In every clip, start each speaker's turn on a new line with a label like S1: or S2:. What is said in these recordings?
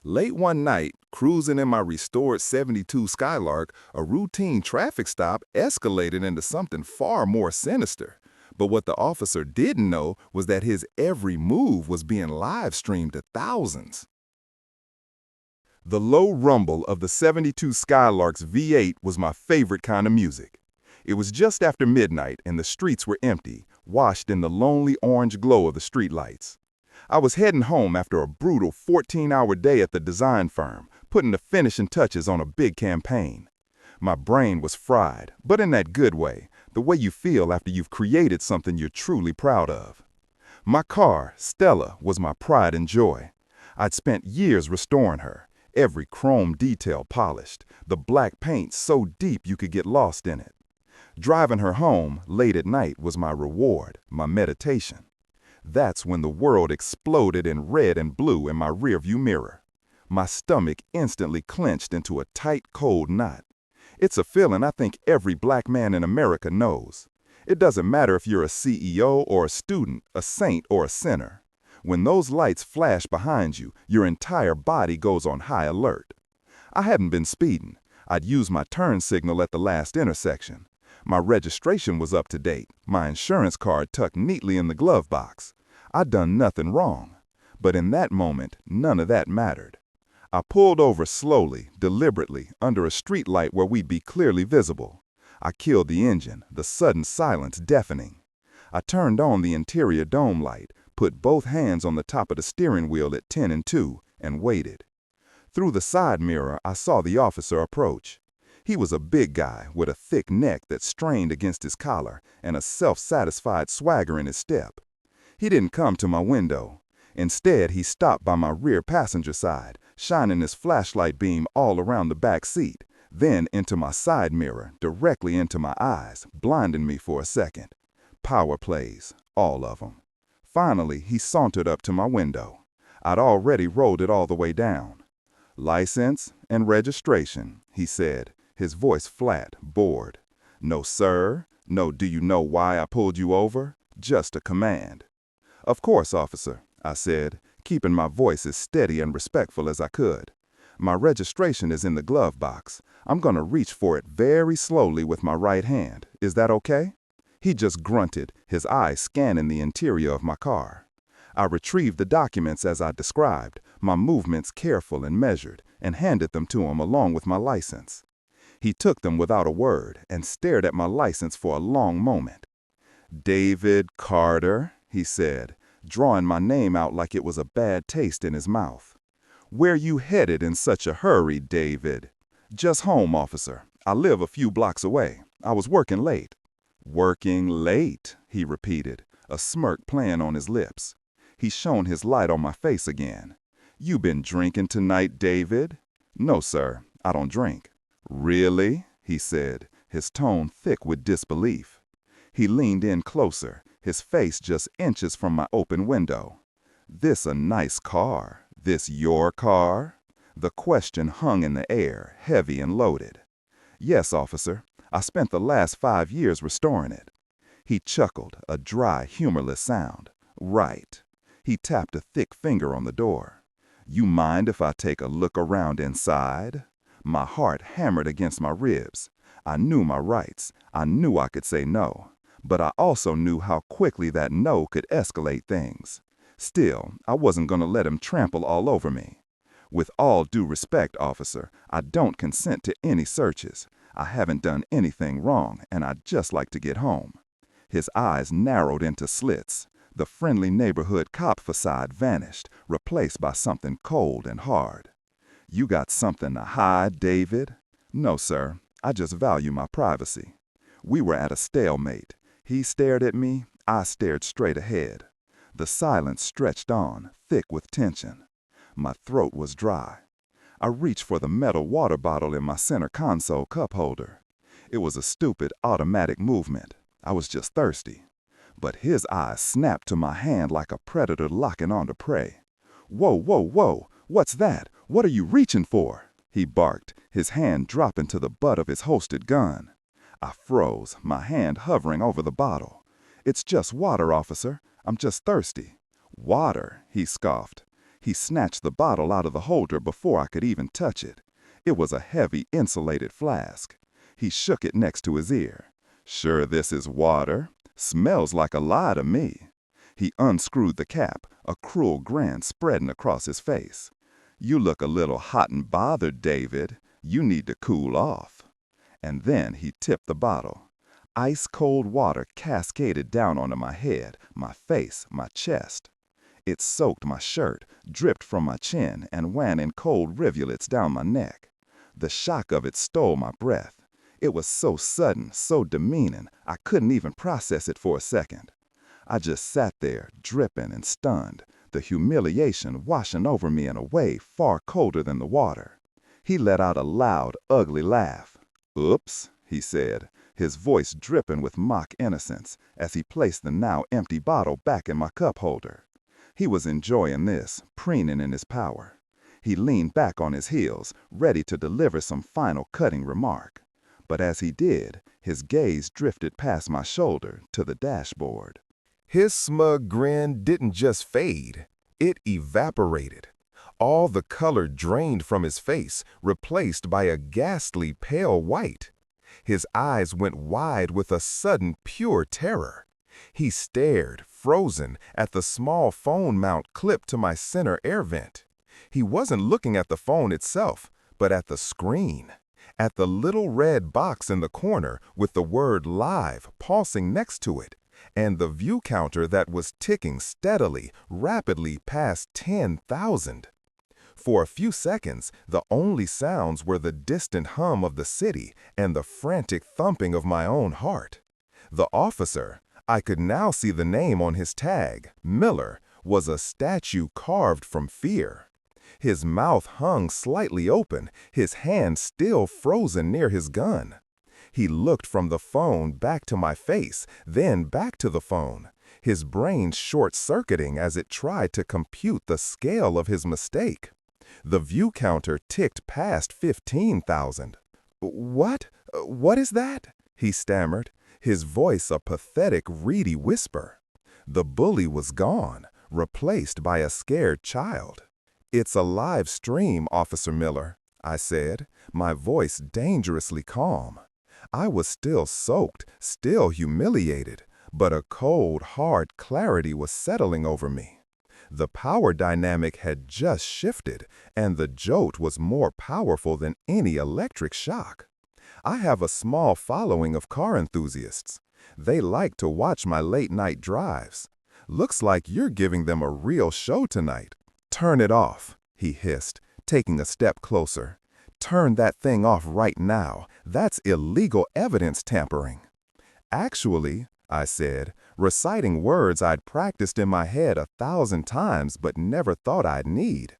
S1: Late one night, cruising in my restored 72 Skylark, a routine traffic stop escalated into something far more sinister. But what the officer didn't know was that his every move was being live streamed to thousands. The low rumble of the 72 Skylark's V8 was my favorite kind of music. It was just after midnight and the streets were empty, washed in the lonely orange glow of the streetlights. I was heading home after a brutal 14-hour day at the design firm, putting the finishing touches on a big campaign. My brain was fried, but in that good way, the way you feel after you've created something you're truly proud of. My car, Stella, was my pride and joy. I'd spent years restoring her, every chrome detail polished, the black paint so deep you could get lost in it. Driving her home late at night was my reward, my meditation. That's when the world exploded in red and blue in my rearview mirror. My stomach instantly clenched into a tight, cold knot. It's a feeling I think every black man in America knows. It doesn't matter if you're a CEO or a student, a saint or a sinner. When those lights flash behind you, your entire body goes on high alert. I hadn't been speeding. I'd used my turn signal at the last intersection. My registration was up to date, my insurance card tucked neatly in the glove box. I'd done nothing wrong. But in that moment, none of that mattered. I pulled over slowly, deliberately, under a street light where we'd be clearly visible. I killed the engine, the sudden silence deafening. I turned on the interior dome light, put both hands on the top of the steering wheel at 10 and 2, and waited. Through the side mirror, I saw the officer approach. He was a big guy with a thick neck that strained against his collar and a self-satisfied swagger in his step. He didn't come to my window. Instead, he stopped by my rear passenger side, shining his flashlight beam all around the back seat, then into my side mirror, directly into my eyes, blinding me for a second. Power plays, all of them. Finally, he sauntered up to my window. I'd already rolled it all the way down. "License and registration," he said, his voice flat, bored. "No, sir. No, do you know why I pulled you over? Just a command." "Of course, officer," I said, keeping my voice as steady and respectful as I could. "My registration is in the glove box. I'm going to reach for it very slowly with my right hand. Is that okay?" He just grunted, his eyes scanning the interior of my car. I retrieved the documents as I described, my movements careful and measured, and handed them to him along with my license. He took them without a word and stared at my license for a long moment. "David Carter," he said, drawing my name out like it was a bad taste in his mouth. "Where you headed in such a hurry, David?" "Just home, officer. I live a few blocks away. I was working late." "Working late," he repeated, a smirk playing on his lips. He shone his light on my face again. "You been drinking tonight, David?" "No, sir. I don't drink." "Really?" he said, his tone thick with disbelief. He leaned in closer, his face just inches from my open window. "This a nice car? This your car?" The question hung in the air, heavy and loaded. "Yes, officer. I spent the last 5 years restoring it." He chuckled, a dry, humorless sound. "Right." He tapped a thick finger on the door. "You mind if I take a look around inside?" My heart hammered against my ribs. I knew my rights. I knew I could say no. But I also knew how quickly that no could escalate things. Still, I wasn't going to let him trample all over me. "With all due respect, officer, I don't consent to any searches. I haven't done anything wrong, and I'd just like to get home." His eyes narrowed into slits. The friendly neighborhood cop facade vanished, replaced by something cold and hard. "You got something to hide, David?" "No, sir. I just value my privacy." We were at a stalemate. He stared at me, I stared straight ahead. The silence stretched on, thick with tension. My throat was dry. I reached for the metal water bottle in my center console cup holder. It was a stupid, automatic movement. I was just thirsty. But his eyes snapped to my hand like a predator locking onto prey. "Whoa, whoa, whoa! What's that? What are you reaching for?" he barked, his hand dropping to the butt of his holstered gun. I froze, my hand hovering over the bottle. "It's just water, officer. I'm just thirsty." "Water," he scoffed. He snatched the bottle out of the holder before I could even touch it. It was a heavy, insulated flask. He shook it next to his ear. "Sure this is water? Smells like a lie to me." He unscrewed the cap, a cruel grin spreading across his face. "You look a little hot and bothered, David. You need to cool off." And then he tipped the bottle. Ice-cold water cascaded down onto my head, my face, my chest. It soaked my shirt, dripped from my chin, and ran in cold rivulets down my neck. The shock of it stole my breath. It was so sudden, so demeaning, I couldn't even process it for a second. I just sat there, dripping and stunned, the humiliation washing over me in a wave far colder than the water. He let out a loud, ugly laugh. "Oops," he said, his voice dripping with mock innocence, as he placed the now empty bottle back in my cup holder. He was enjoying this, preening in his power. He leaned back on his heels, ready to deliver some final cutting remark. But as he did, his gaze drifted past my shoulder to the dashboard.
S2: His smug grin didn't just fade, it evaporated. All the color drained from his face, replaced by a ghastly pale white. His eyes went wide with a sudden pure terror. He stared, frozen, at the small phone mount clipped to my center air vent. He wasn't looking at the phone itself, but at the screen. At the little red box in the corner with the word "Live" pulsing next to it, and the view counter that was ticking steadily, rapidly past 10,000. For a few seconds, the only sounds were the distant hum of the city and the frantic thumping of my own heart. The officer, I could now see the name on his tag, Miller, was a statue carved from fear. His mouth hung slightly open, his hand still frozen near his gun. He looked from the phone back to my face, then back to the phone, his brain short-circuiting as it tried to compute the scale of his mistake. The view counter ticked past 15,000. What is that?" he stammered, his voice a pathetic, reedy whisper. The bully was gone, replaced by a scared child. "It's a live stream, Officer Miller," I said, my voice dangerously calm. I was still soaked, still humiliated, but a cold, hard clarity was settling over me. The power dynamic had just shifted, and the jolt was more powerful than any electric shock. I have a small following of car enthusiasts. They like to watch my late-night drives. "Looks like you're giving them a real show tonight." "Turn it off," he hissed, taking a step closer. "Turn that thing off right now. That's illegal evidence tampering." "Actually," I said, reciting words I'd practiced in my head 1,000 times but never thought I'd need.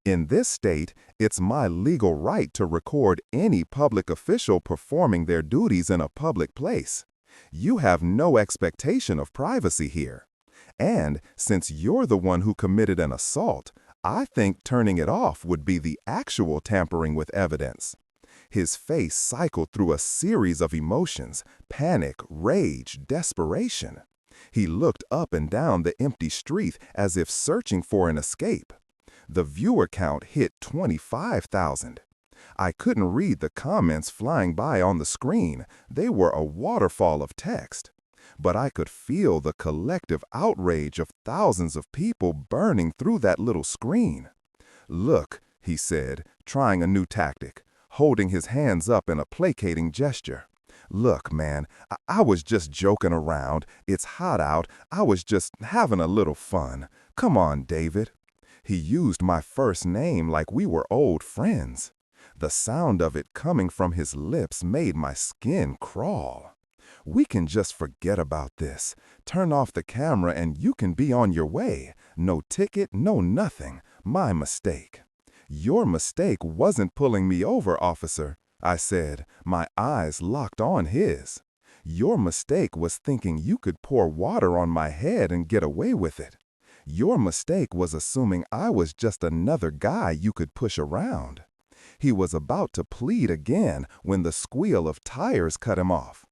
S2: "In this state, it's my legal right to record any public official performing their duties in a public place. You have no expectation of privacy here. And since you're the one who committed an assault, I think turning it off would be the actual tampering with evidence." His face cycled through a series of emotions: panic, rage, desperation. He looked up and down the empty street as if searching for an escape. The viewer count hit 25,000. I couldn't read the comments flying by on the screen. They were a waterfall of text. But I could feel the collective outrage of thousands of people burning through that little screen. "Look," he said, trying a new tactic, holding his hands up in a placating gesture. "Look, man, I was just joking around. It's hot out. I was just having a little fun. Come on, David." He used my first name like we were old friends. The sound of it coming from his lips made my skin crawl. "We can just forget about this. Turn off the camera and you can be on your way. No ticket, no nothing. My mistake." "Your mistake wasn't pulling me over, officer," I said, my eyes locked on his. "Your mistake was thinking you could pour water on my head and get away with it. Your mistake was assuming I was just another guy you could push around." He was about to plead again when the squeal of tires cut him off.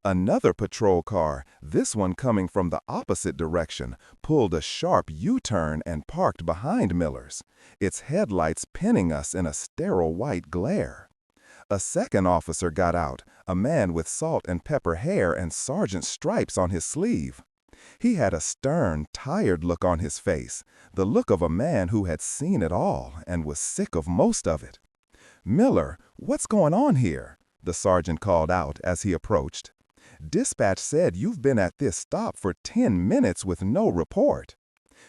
S2: Another patrol car, this one coming from the opposite direction, pulled a sharp U-turn and parked behind Miller's, its headlights pinning us in a sterile white glare. A second officer got out, a man with salt and pepper hair and sergeant stripes on his sleeve. He had a stern, tired look on his face, the look of a man who had seen it all and was sick of most of it. "Miller, what's going on here?" the sergeant called out as he approached. "Dispatch said you've been at this stop for 10 minutes with no report."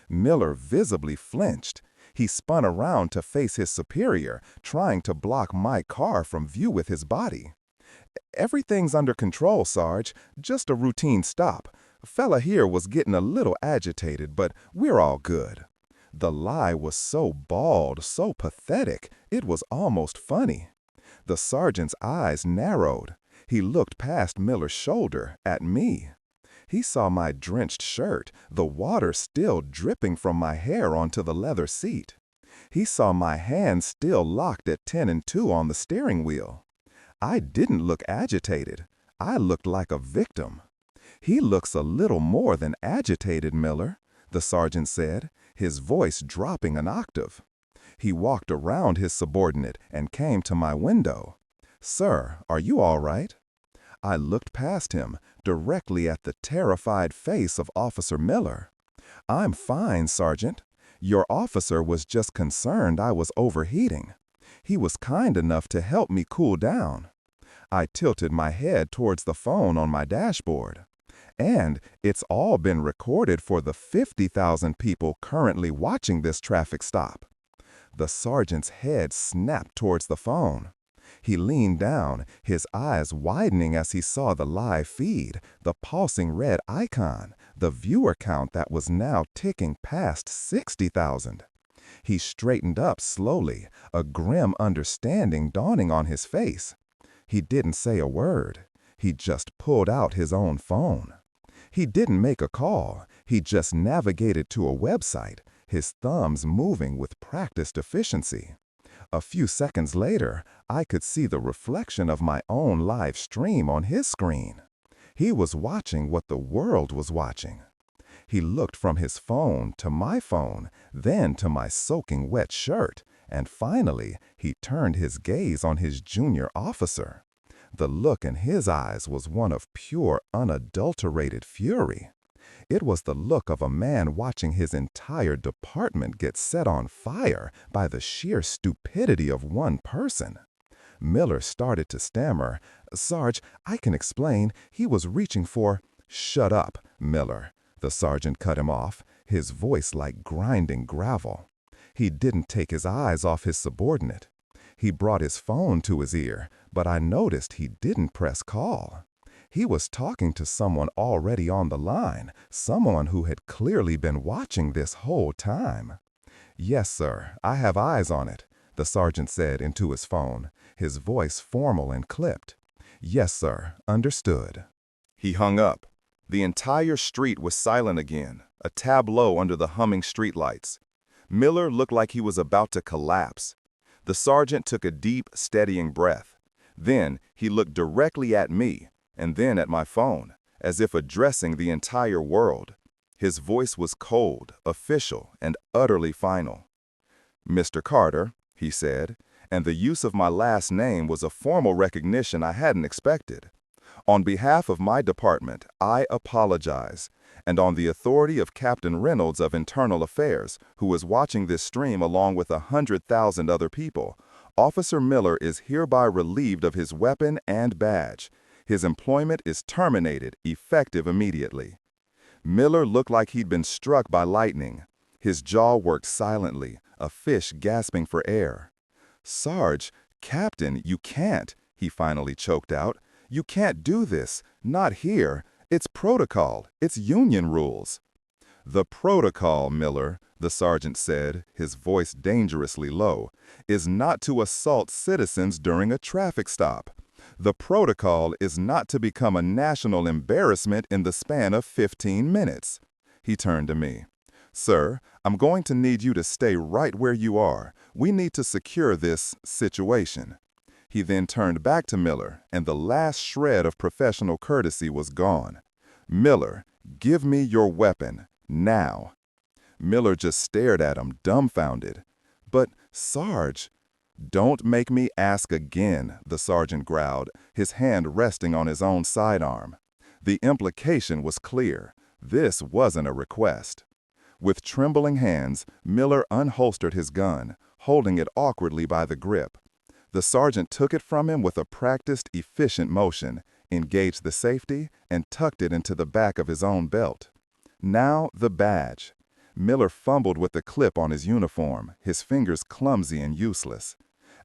S2: Miller visibly flinched. He spun around to face his superior, trying to block my car from view with his body. "Everything's under control, Sarge. Just a routine stop. Fella here was getting a little agitated, but we're all good." The lie was so bald, so pathetic, it was almost funny. The sergeant's eyes narrowed. He looked past Miller's shoulder at me. He saw my drenched shirt, the water still dripping from my hair onto the leather seat. He saw my hands still locked at 10 and 2 on the steering wheel. I didn't look agitated. I looked like a victim. "He looks a little more than agitated, Miller," the sergeant said, his voice dropping an octave. He walked around his subordinate and came to my window. "Sir, are you all right?" I looked past him, directly at the terrified face of Officer Miller. "I'm fine, Sergeant. Your officer was just concerned I was overheating. He was kind enough to help me cool down." I tilted my head towards the phone on my dashboard. "And it's all been recorded for the 50,000 people currently watching this traffic stop." The sergeant's head snapped towards the phone. He leaned down, his eyes widening as he saw the live feed, the pulsing red icon, the viewer count that was now ticking past 60,000. He straightened up slowly, a grim understanding dawning on his face. He didn't say a word. He just pulled out his own phone. He didn't make a call. He just navigated to a website, his thumbs moving with practiced efficiency. A few seconds later, I could see the reflection of my own live stream on his screen. He was watching what the world was watching. He looked from his phone to my phone, then to my soaking wet shirt, and finally, he turned his gaze on his junior officer. The look in his eyes was one of pure, unadulterated fury. It was the look of a man watching his entire department get set on fire by the sheer stupidity of one person. Miller started to stammer. "Sarge, I can explain. He was reaching for—" "Shut up, Miller," the sergeant cut him off, his voice like grinding gravel. He didn't take his eyes off his subordinate. He brought his phone to his ear, but I noticed he didn't press call. He was talking to someone already on the line, someone who had clearly been watching this whole time. "Yes, sir, I have eyes on it," the sergeant said into his phone, his voice formal and clipped. "Yes, sir, understood." He hung up. The entire street was silent again, a tableau under the humming streetlights. Miller looked like he was about to collapse. The sergeant took a deep, steadying breath. Then he looked directly at me, and then at my phone, as if addressing the entire world. His voice was cold, official, and utterly final. "Mr. Carter," he said, and the use of my last name was a formal recognition I hadn't expected. "On behalf of my department, I apologize, and on the authority of Captain Reynolds of Internal Affairs, who is watching this stream along with 100,000 other people, Officer Miller is hereby relieved of his weapon and badge. His employment is terminated, effective immediately." Miller looked like he'd been struck by lightning. His jaw worked silently, a fish gasping for air. "Sarge, Captain, you can't," he finally choked out. "You can't do this. Not here. It's protocol. It's union rules." "The protocol, Miller," the sergeant said, his voice dangerously low, "is not to assault citizens during a traffic stop. The protocol is not to become a national embarrassment in the span of 15 minutes. He turned to me. "Sir, I'm going to need you to stay right where you are. We need to secure this situation."
S1: He then turned back to Miller, and the last shred of professional courtesy was gone. "Miller, give me your weapon, now." Miller just stared at him, dumbfounded. "But, Sarge—" "Don't make me ask again," the sergeant growled, his hand resting on his own sidearm. The implication was clear. This wasn't a request. With trembling hands, Miller unholstered his gun, holding it awkwardly by the grip. The sergeant took it from him with a practiced, efficient motion, engaged the safety, and tucked it into the back of his own belt. Now the badge. Miller fumbled with the clip on his uniform, his fingers clumsy and useless.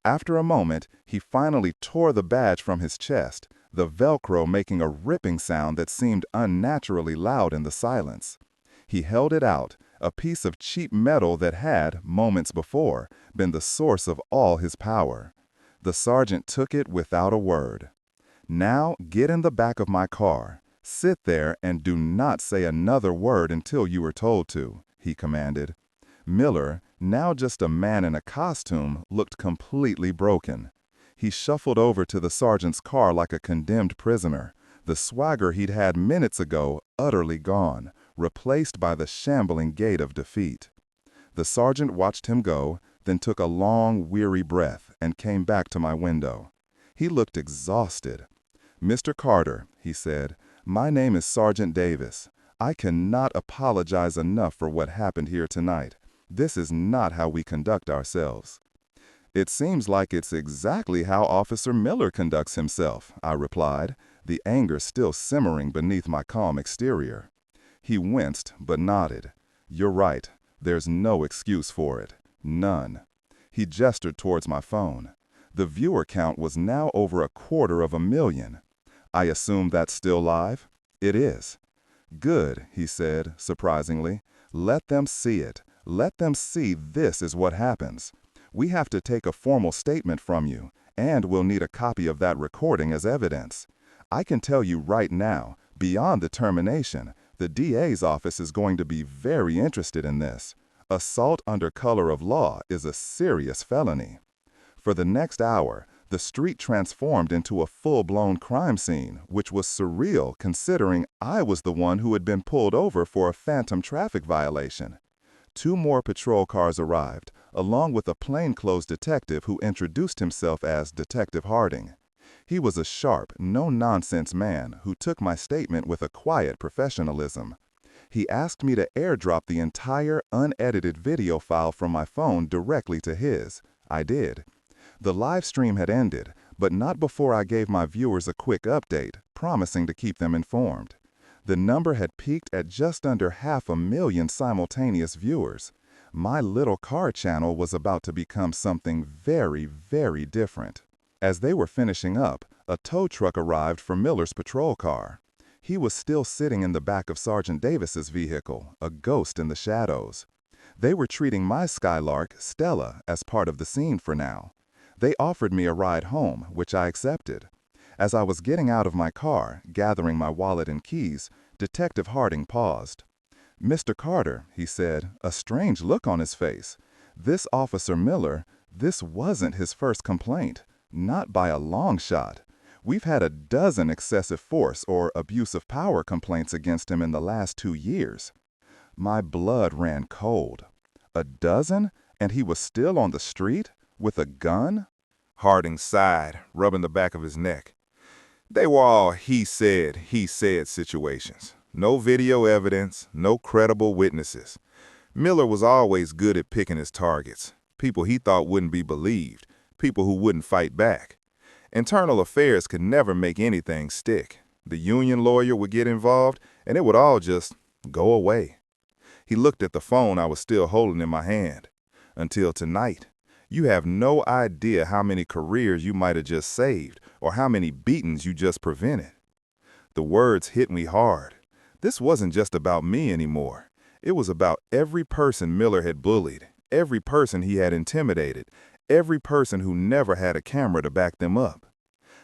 S1: After a moment, he finally tore the badge from his chest, the Velcro making a ripping sound that seemed unnaturally loud in the silence. He held it out, a piece of cheap metal that had, moments before, been the source of all his power. The sergeant took it without a word. "Now get in the back of my car. Sit there and do not say another word until you are told to," he commanded. Miller, now just a man in a costume, looked completely broken. He shuffled over to the sergeant's car like a condemned prisoner, the swagger he'd had minutes ago utterly gone, replaced by the shambling gait of defeat. The sergeant watched him go, then took a long, weary breath and came back to my window. He looked exhausted. "Mr. Carter," he said, "my name is Sergeant Davis. I cannot apologize enough for what happened here tonight. This is not how we conduct ourselves." "It seems like it's exactly how Officer Miller conducts himself," I replied, the anger still simmering beneath my calm exterior. He winced but nodded. "You're right. There's no excuse for it. None." He gestured towards my phone. The viewer count was now over 250,000. "I assume that's still live?" "It is." "Good," he said, surprisingly. "Let them see it. Let them see this is what happens. We have to take a formal statement from you, and we'll need a copy of that recording as evidence. I can tell you right now, beyond the termination, the DA's office is going to be very interested in this. Assault under color of law is a serious felony." For the next hour, the street transformed into a full-blown crime scene, which was surreal considering I was the one who had been pulled over for a phantom traffic violation. 2 more patrol cars arrived, along with a plainclothes detective who introduced himself as Detective Harding. He was a sharp, no-nonsense man who took my statement with a quiet professionalism. He asked me to airdrop the entire unedited video file from my phone directly to his. I did. The live stream had ended, but not before I gave my viewers a quick update, promising to keep them informed. The number had peaked at just under 500,000 simultaneous viewers. My little car channel was about to become something very, very different. As they were finishing up, a tow truck arrived for Miller's patrol car. He was still sitting in the back of Sergeant Davis's vehicle, a ghost in the shadows. They were treating my Skylark, Stella, as part of the scene for now. They offered me a ride home, which I accepted. As I was getting out of my car, gathering my wallet and keys, Detective Harding paused. "Mr. Carter," he said, a strange look on his face. "This Officer Miller, this wasn't his first complaint. Not by a long shot. We've had a dozen excessive force or abuse of power complaints against him in the last 2 years." My blood ran cold. A dozen? And he was still on the street? With a gun?
S2: Harding sighed, rubbing the back of his neck. They were all he said situations. No video evidence, no credible witnesses. Miller was always good at picking his targets. People he thought wouldn't be believed. People who wouldn't fight back. Internal affairs could never make anything stick. The union lawyer would get involved, and it would all just go away. He looked at the phone I was still holding in my hand. "Until tonight. You have no idea how many careers you might have just saved or how many beatings you just prevented." The words hit me hard. This wasn't just about me anymore. It was about every person Miller had bullied, every person he had intimidated, every person who never had a camera to back them up.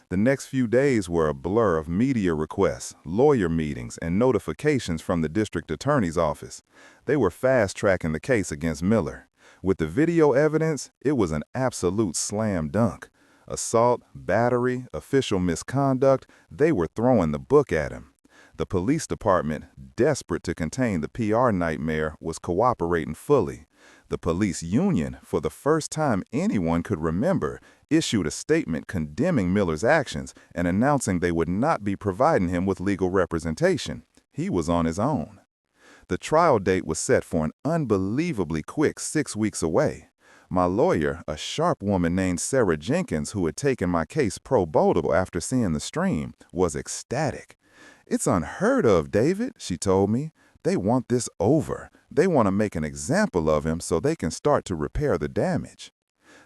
S2: The next few days were a blur of media requests, lawyer meetings, and notifications from the district attorney's office. They were fast-tracking the case against Miller. With the video evidence, it was an absolute slam dunk.
S1: Assault, battery, official misconduct, they were throwing the book at him. The police department, desperate to contain the PR nightmare, was cooperating fully. The police union, for the first time anyone could remember, issued a statement condemning Miller's actions and announcing they would not be providing him with legal representation. He was on his own. The trial date was set for an unbelievably quick 6 weeks away. My lawyer, a sharp woman named Sarah Jenkins, who had taken my case pro bono after seeing the stream, was ecstatic. "It's unheard of, David," she told me. "They want this over. They want to make an example of him so they can start to repair the damage."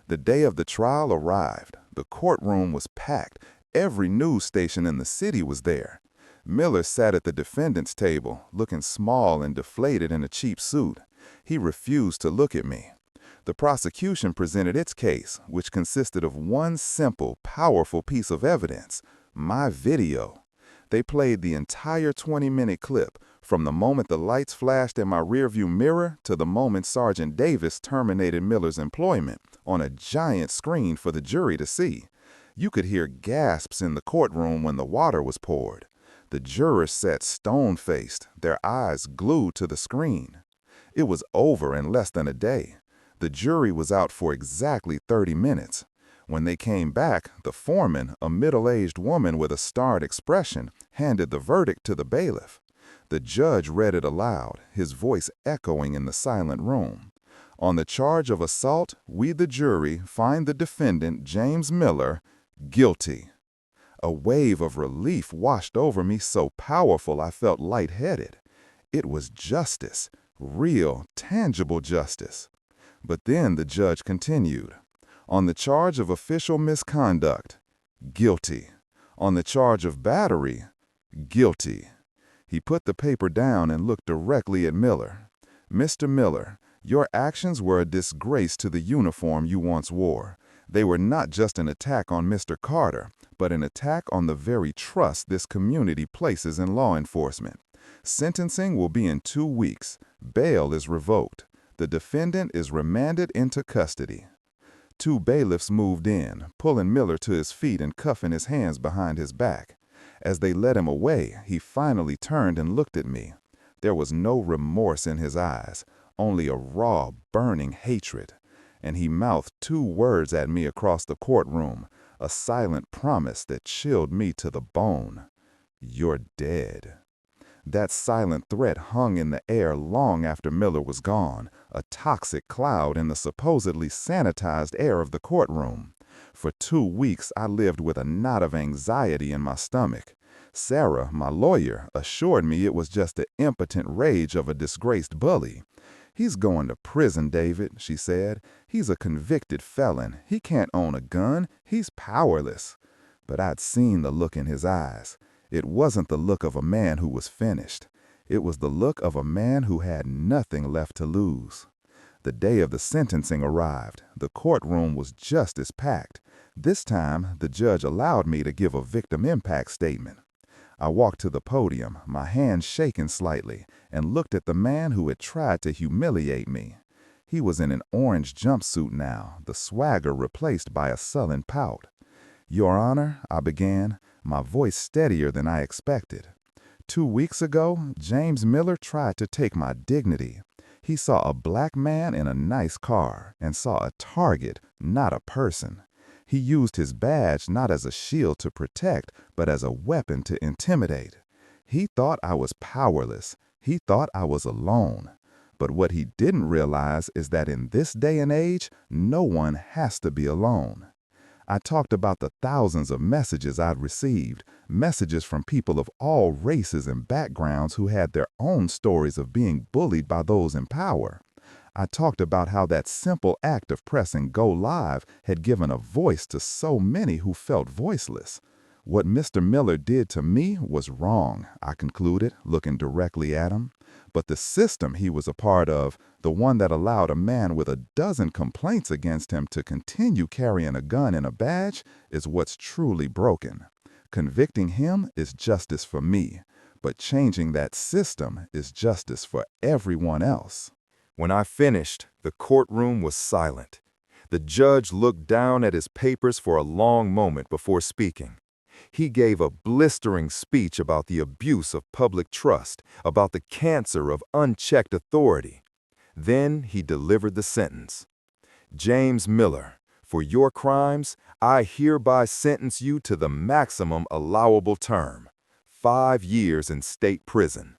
S1: The day of the trial arrived. The courtroom was packed. Every news station in the city was there. Miller sat at the defendant's table, looking small and deflated in a cheap suit. He refused to look at me. The prosecution presented its case, which consisted of one simple, powerful piece of evidence: my video. They played the entire 20-minute clip, from the moment the lights flashed in my rearview mirror to the moment Sergeant Davis terminated Miller's employment, on a giant screen for the jury to see. You could hear gasps in the courtroom when the water was poured. The jurors sat stone-faced, their eyes glued to the screen. It was over in less than a day. The jury was out for exactly 30 minutes. When they came back, the foreman, a middle-aged woman with a starred expression, handed the verdict to the bailiff. The judge read it aloud, his voice echoing in the silent room. "On the charge of assault, we, the jury, find the defendant, James Miller, guilty." A wave of relief washed over me so powerful I felt lightheaded. It was justice, real, tangible justice. But then the judge continued. "On the charge of official misconduct, guilty. On the charge of battery, guilty." He put the paper down and looked directly at Miller. "Mr. Miller, your actions were a disgrace to the uniform you once wore. They were not just an attack on Mr. Carter, but an attack on the very trust this community places in law enforcement. Sentencing will be in 2 weeks. Bail is revoked. The defendant is remanded into custody." 2 bailiffs moved in, pulling Miller to his feet and cuffing his hands behind his back. As they led him away, he finally turned and looked at me. There was no remorse in his eyes, only a raw, burning hatred. And he mouthed 2 words at me across the courtroom, a silent promise that chilled me to the bone. "You're dead." That silent threat hung in the air long after Miller was gone, a toxic cloud in the supposedly sanitized air of the courtroom. For 2 weeks, I lived with a knot of anxiety in my stomach. Sarah, my lawyer, assured me it was just the impotent rage of a disgraced bully. "He's going to prison, David," she said. "He's a convicted felon. He can't own a gun. He's powerless." But I'd seen the look in his eyes. It wasn't the look of a man who was finished. It was the look of a man who had nothing left to lose. The day of the sentencing arrived. The courtroom was just as packed. This time, the judge allowed me to give a victim impact statement. I walked to the podium, my hands shaking slightly, and looked at the man who had tried to humiliate me. He was in an orange jumpsuit now, the swagger replaced by a sullen pout. "Your Honor," I began, my voice steadier than I expected. "2 weeks ago, James Miller tried to take my dignity. He saw a black man in a nice car and saw a target, not a person. He used his badge not as a shield to protect, but as a weapon to intimidate. He thought I was powerless. He thought I was alone. But what he didn't realize is that in this day and age, no one has to be alone." I talked about the thousands of messages I'd received, messages from people of all races and backgrounds who had their own stories of being bullied by those in power. I talked about how that simple act of pressing go live had given a voice to so many who felt voiceless. What Mr. Miller did to me was wrong, I concluded, looking directly at him. But the system he was a part of, the one that allowed a man with a dozen complaints against him to continue carrying a gun and a badge, is what's truly broken. Convicting him is justice for me, but changing that system is justice for everyone else. When I finished, the courtroom was silent.
S2: The judge looked down at his papers for a long moment before speaking. He gave a blistering speech about the abuse of public trust, about the cancer of unchecked authority. Then he delivered the sentence. James Miller, for your crimes, I hereby sentence you to the maximum allowable term, 5 years in state prison.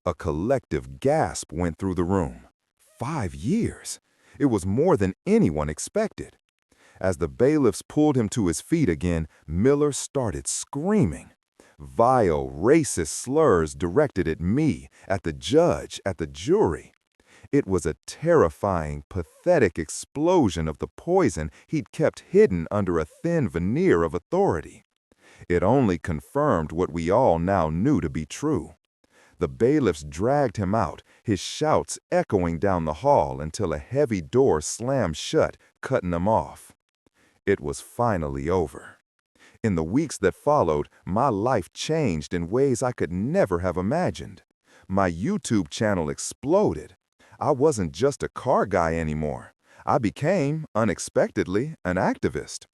S2: A collective gasp went through the room. 5 years? It was more than anyone expected. As the bailiffs pulled him to his feet again, Miller started screaming. Vile, racist slurs directed at me, at the judge, at the jury. It was a terrifying, pathetic explosion of the poison he'd kept hidden under a thin veneer of authority. It only confirmed what we all now knew to be true. The bailiffs dragged him out, his shouts echoing down the hall until a heavy door slammed shut, cutting him off. It was finally over. In the weeks that followed, my life changed in ways I could never have imagined. My YouTube channel exploded. I wasn't just a car guy anymore. I became, unexpectedly, an activist.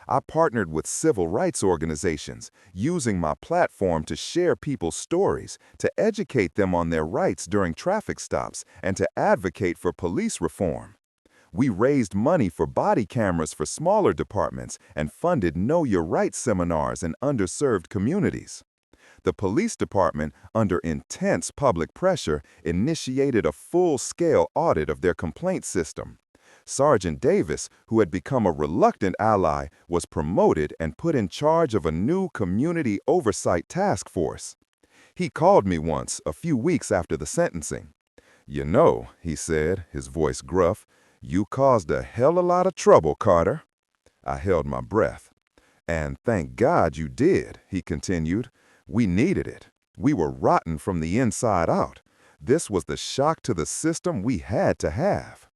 S2: I partnered with civil rights organizations, using my platform to share people's stories, to educate them on their rights during traffic stops, and to advocate for police reform. We raised money for body cameras for smaller departments and funded Know Your Rights seminars in underserved communities. The police department, under intense public pressure, initiated a full-scale audit of their complaint system. Sergeant Davis, who had become a reluctant ally, was promoted and put in charge of a new community oversight task force. He called me once, a few weeks after the sentencing. "You know," he said, his voice gruff, "you caused a hell of a lot of trouble, Carter." I held my breath. "And thank God you did," he continued. "We needed it. We were rotten from the inside out. This was the shock to the system we had to have."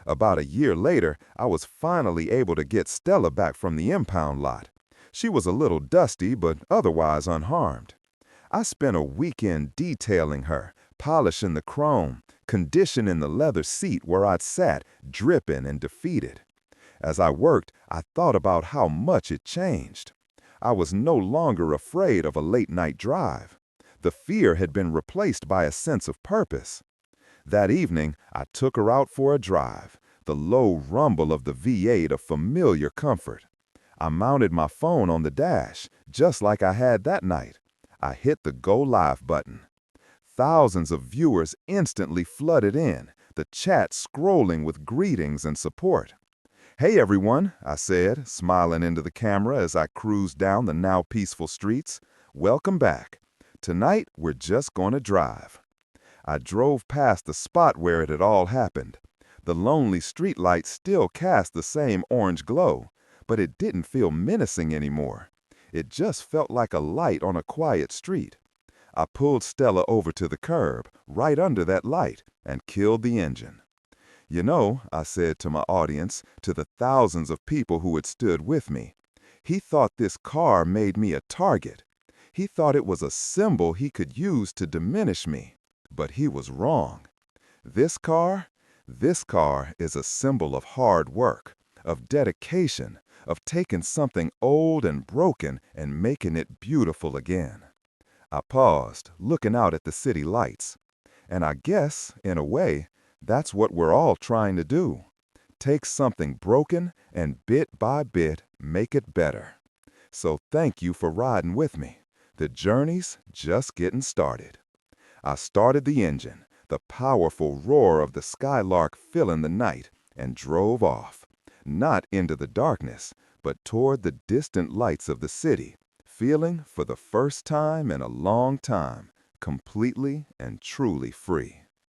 S2: About a year later, I was finally able to get Stella back from the impound lot. She was a little dusty, but otherwise unharmed. I spent a weekend detailing her, polishing the chrome, conditioning the leather seat where I'd sat, dripping and defeated. As I worked, I thought about how much it changed. I was no longer afraid of a late-night drive. The fear had been replaced by a sense of purpose. That evening, I took her out for a drive, the low rumble of the V8 a familiar comfort. I mounted my phone on the dash, just like I had that night. I hit the Go Live button. Thousands of viewers instantly flooded in, the chat scrolling with greetings and support. "Hey everyone," I said, smiling into the camera as I cruised down the now peaceful streets. "Welcome back. Tonight, we're just gonna drive." I drove past the spot where it had all happened. The lonely streetlight still cast the same orange glow, but it didn't feel menacing anymore. It just felt like a light on a quiet street. I pulled Stella over to the curb, right under that light, and killed the engine. "You know," I said to my audience, to the thousands of people who had stood with me, "he thought this car made me a target. He thought it was a symbol he could use to diminish me. But he was wrong. This car is a symbol of hard work, of dedication, of taking something old and broken and making it beautiful again." I paused, looking out at the city lights. And I guess, in a way, that's what we're all trying to do. Take something broken and bit by bit make it better. So thank you for riding with me. The journey's just getting started. I started the engine, the powerful roar of the Skylark filling the night, and drove off. Not into the darkness, but toward the distant lights of the city, feeling, for the first time in a long time, completely and truly free.